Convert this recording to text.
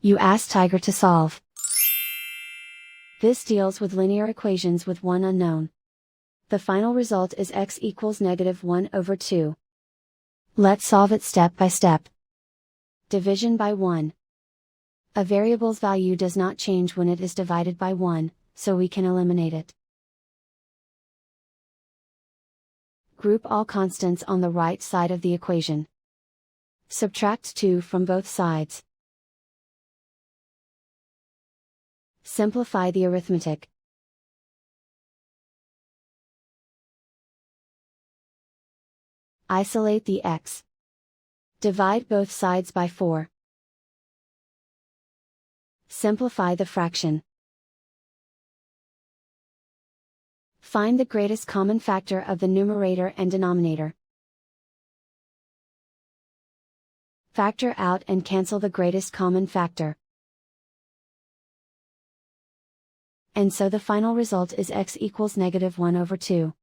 You ask Tiger to solve. This deals with linear equations with one unknown. The final result is x equals -1/2. Let's solve it step by step. Division by 1. A variable's value does not change when it is divided by 1, so we can eliminate it. Group all constants on the right side of the equation. Subtract 2 from both sides. Simplify the arithmetic. Isolate the x. Divide both sides by 4. Simplify the fraction. Find the greatest common factor of the numerator and denominator. Factor out and cancel the greatest common factor. And so the final result is x equals -1/2.